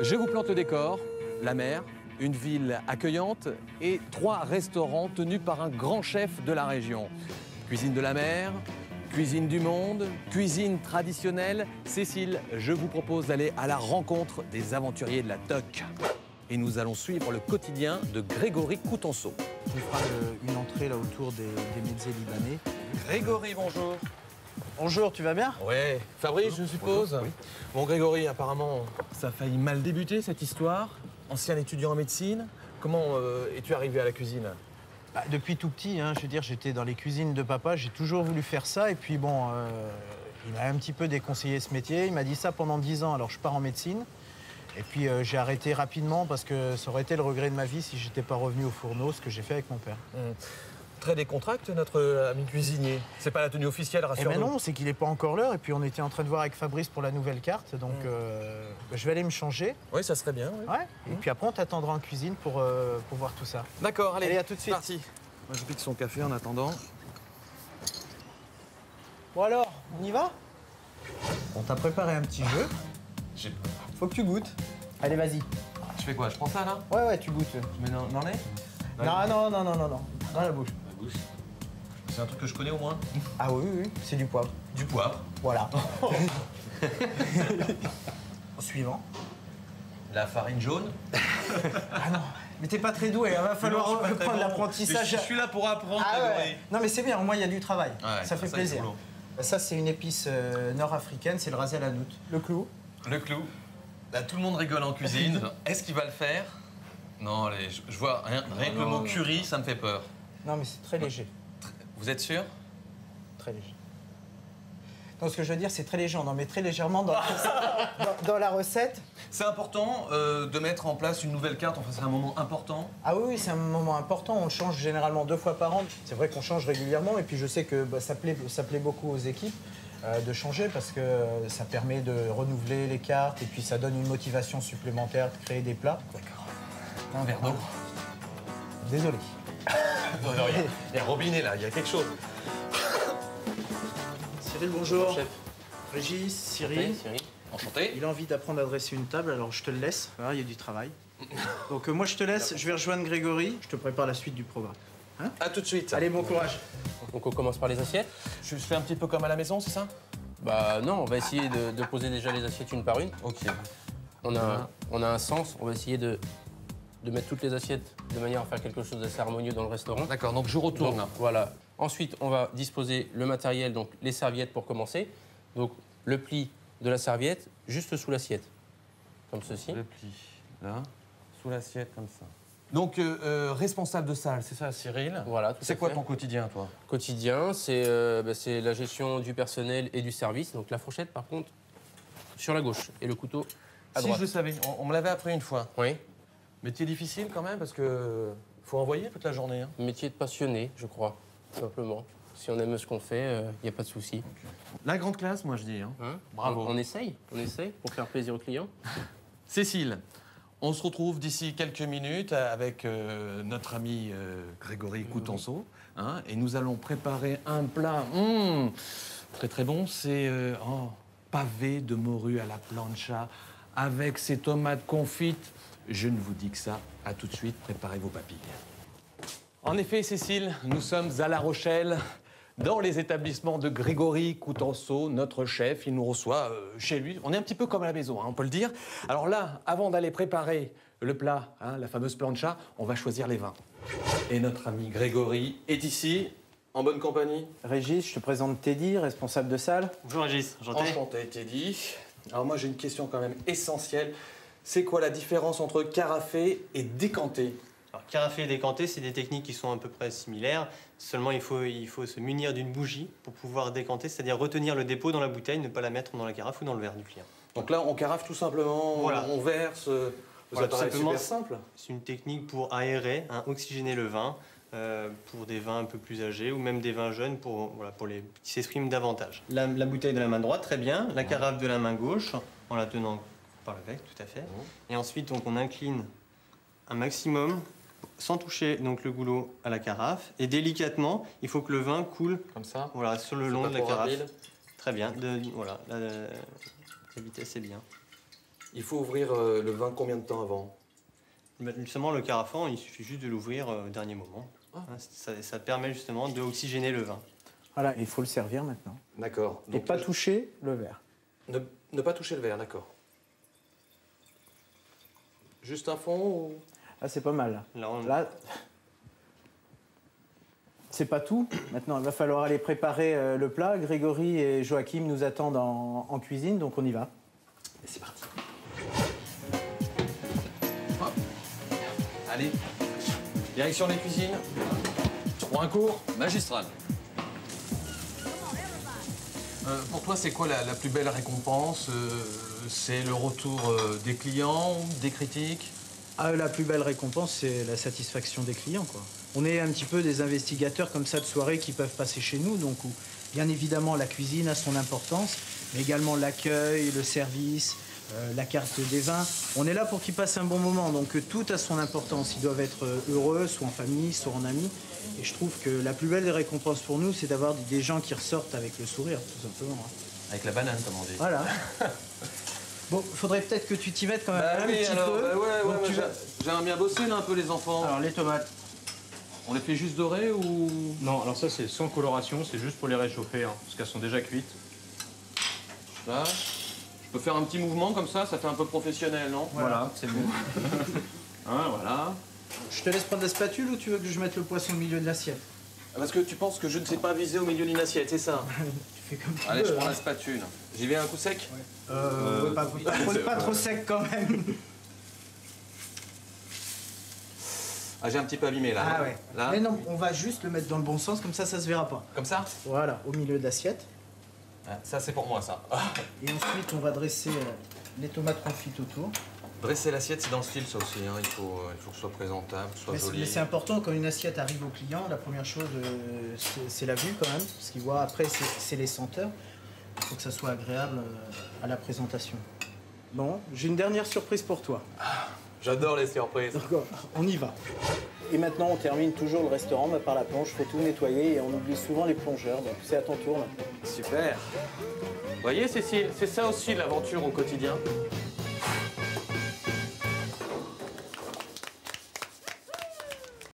Je vous plante le décor, la mer, une ville accueillante et 3 restaurants tenus par un grand chef de la région. Cuisine de la mer, cuisine du monde, cuisine traditionnelle. Cécile, je vous propose d'aller à la rencontre des aventuriers de la TOC. Et nous allons suivre le quotidien de Grégory Coutenceau. On fera une entrée là autour des mezzés libanais. Grégory, bonjour. Bonjour, tu vas bien? Ouais, Fabrice, je suppose. Bonjour, oui. Bon, Grégory, apparemment, ça a failli mal débuter cette histoire. Ancien étudiant en médecine, comment es-tu arrivé à la cuisine? Depuis tout petit, hein, je veux dire, j'étais dans les cuisines de papa, j'ai toujours voulu faire ça. Et puis bon, il m'a un petit peu déconseillé ce métier. Il m'a dit ça pendant 10 ans, alors je pars en médecine. Et puis j'ai arrêté rapidement parce que ça aurait été le regret de ma vie si j'étais pas revenu au fourneau, ce que j'ai fait avec mon père. Très décontracté, notre ami cuisinier. C'est pas la tenue officielle, Eh rassure-nous. ben non, c'est qu'il n'est pas encore l'heure. Et puis on était en train de voir avec Fabrice pour la nouvelle carte. Donc je vais aller me changer. Oui, ça serait bien. Oui. Ouais. Et puis après, on t'attendra en cuisine pour voir tout ça. D'accord, allez, Allez, à tout de suite. Parti. Moi, je pique son café en attendant. Bon alors, on y va? On t'a préparé un petit jeu. Faut que tu goûtes. Allez, vas-y. Je fais quoi? Je prends ça, là? Ouais, tu goûtes. Je mets dans le nez? Non. Dans la bouche. C'est un truc que je connais au moins. Ah oui, c'est du poivre. Du poivre. Voilà. Suivant. La farine jaune. Ah non, mais t'es pas très doué, il va falloir reprendre l'apprentissage. Je suis là pour apprendre, Ah Grégory. ouais. Non mais c'est bien, au moins il y a du travail. Ouais, ça fait ça, plaisir. c'est Ça c'est une épice nord-africaine, c'est le rasé à la noute. Le clou. Le clou. Là, tout le monde rigole en cuisine. Est-ce qu'il va le faire? Non, allez, je vois rien que le mot curry, ça me fait peur. Non mais c'est très léger. Vous êtes sûr? Très léger. Non, ce que je veux dire, c'est très léger. On en met très légèrement dans la recette. C'est important de mettre en place une nouvelle carte, enfin c'est un moment important. Ah oui, c'est un moment important. On le change généralement 2 fois par an. C'est vrai qu'on change régulièrement et puis je sais que ça plaît beaucoup aux équipes de changer parce que ça permet de renouveler les cartes et puis ça donne une motivation supplémentaire de créer des plats. D'accord. Un verre d'eau. Désolé. Il y a un robinet là, il y a quelque chose. Cyril, bonjour. Chef. Régis, Cyril. Cyril. Enchanté. Il a envie d'apprendre à dresser une table, alors je te le laisse. Voilà, il y a du travail. Donc moi je te laisse, je vais rejoindre Grégory. Je te prépare la suite du programme. Hein? À tout de suite. Allez, bon courage. Donc on commence par les assiettes. Je fais un petit peu comme à la maison, c'est ça? Bah non, on va essayer de poser déjà les assiettes une par une. Ok. On a un sens, on va essayer de mettre toutes les assiettes de manière à faire quelque chose d'assez harmonieux dans le restaurant. D'accord, donc je retourne. Donc, voilà. Ensuite, on va disposer le matériel, donc les serviettes pour commencer. Donc le pli de la serviette juste sous l'assiette, comme ceci. Le pli, là, sous l'assiette, comme ça. Donc, responsable de salle, c'est ça, Cyril? Voilà, tout à C'est quoi fait. ton quotidien, toi? Quotidien, c'est la gestion du personnel et du service. Donc la fourchette, par contre, sur la gauche et le couteau à Si droite. je le savais, on me l'avait appris une fois. Oui. Métier difficile quand même, parce que faut envoyer toute la journée. Hein. Métier de passionné, je crois, simplement. Si on aime ce qu'on fait, il n'y a pas de souci. La grande classe, moi je dis. Hein. Bravo. On essaye pour faire plaisir aux clients. Cécile, on se retrouve d'ici quelques minutes avec notre ami Grégory Coutenceau. Hein, et nous allons préparer un plat très très bon. C'est pavé de morue à la plancha avec ses tomates confites. Je ne vous dis que ça. À tout de suite, préparez vos papilles. En effet, Cécile, nous sommes à La Rochelle, dans les établissements de Grégory Coutenceau, notre chef. Il nous reçoit chez lui. On est un petit peu comme à la maison, hein, on peut le dire. Alors là, avant d'aller préparer le plat, hein, la fameuse plancha, on va choisir les vins. Et notre ami Grégory est ici, en bonne compagnie. Régis, je te présente Teddy, responsable de salle. Bonjour Régis, enchanté. Enchanté, Teddy. Alors moi, j'ai une question quand même essentielle. C'est quoi la différence entre carafé et décanté? Alors, carafé et décanté, c'est des techniques qui sont à peu près similaires. Seulement, il faut se munir d'une bougie pour pouvoir décanter, c'est-à-dire retenir le dépôt dans la bouteille, ne pas la mettre dans la carafe ou dans le verre du client. Donc là, on carafe tout simplement, Voilà. on verse. Voilà, Ça tout paraît simplement, super simple. c'est une technique pour aérer, hein, oxygéner le vin, pour des vins un peu plus âgés ou même des vins jeunes pour les qui s'expriment davantage. La bouteille de la main droite, très bien. La carafe de la main gauche, en la tenant par le bec, tout à fait. Et ensuite, donc, on incline un maximum sans toucher donc, le goulot à la carafe. Et délicatement, il faut que le vin coule Comme ça. voilà, sur le C'est long pas de la trop carafe. rapide. Très bien. Voilà, la vitesse est bien. Il faut ouvrir le vin combien de temps avant? Justement, le carafon, il suffit juste de l'ouvrir au dernier moment. Ah. Ça permet justement d'oxygéner le vin. Voilà, il faut le servir maintenant. D'accord. Et pas toucher le verre. Ne pas toucher le verre, d'accord. Juste un fond ou... Ah, c'est pas mal. Là, c'est pas tout. Maintenant, il va falloir aller préparer le plat. Grégory et Joachim nous attendent en cuisine, donc on y va. Et c'est parti. Hop. Allez, direction les cuisines. Pour un cours magistral. Pour toi, c'est quoi la plus belle récompense? C'est le retour des clients, des critiques? Ah, la plus belle récompense, c'est la satisfaction des clients, quoi. On est un petit peu des investigateurs comme ça de soirée qui peuvent passer chez nous, donc où, bien évidemment, la cuisine a son importance, mais également l'accueil, le service, la carte des vins. On est là pour qu'ils passent un bon moment, donc tout a son importance. Ils doivent être heureux, soit en famille, soit en amis. Et je trouve que la plus belle des récompenses pour nous, c'est d'avoir des gens qui ressortent avec le sourire, tout simplement. Avec la banane, comme on dit. Voilà. Bon, faudrait peut-être que tu t'y mettes quand même un petit peu. Ouais, j'aimerais bien bosser là un peu les enfants. Alors les tomates. On les fait juste dorer ou... Non, alors ça c'est sans coloration, c'est juste pour les réchauffer, hein, parce qu'elles sont déjà cuites. Là, je peux faire un petit mouvement comme ça fait un peu professionnel, non? Voilà, c'est bon. Hein, voilà. Je te laisse prendre la spatule ou tu veux que je mette le poisson au milieu de l'assiette? Parce que tu penses que je ne sais pas viser au milieu d'une assiette, c'est ça? Tu fais comme tu Allez, veux. je prends la spatule. J'y vais un coup sec? Ouais, pas trop sec quand même. Ah, j'ai un petit peu abîmé là. Ah ouais. Là, Mais non, on va juste le mettre dans le bon sens, comme ça se verra pas. comme ça? Voilà, au milieu de l'assiette. Ah, ça, c'est pour moi, ça. Et ensuite, on va dresser les tomates confites autour. Dresser l'assiette, c'est dans le style, ça aussi. Hein. Il faut que ce soit présentable, que ce soit Mais joli. c'est important, quand une assiette arrive au client, la première chose, c'est la vue quand même. Ce qu'il voit après, c'est les senteurs. Il faut que ça soit agréable à la présentation. Bon, j'ai une dernière surprise pour toi. J'adore les surprises. Donc, on y va. Et maintenant, on termine toujours le restaurant par la planche. Il faut tout nettoyer et on oublie souvent les plongeurs. Donc, c'est à ton tour maintenant. Super. Vous voyez, Cécile, c'est ça aussi l'aventure au quotidien.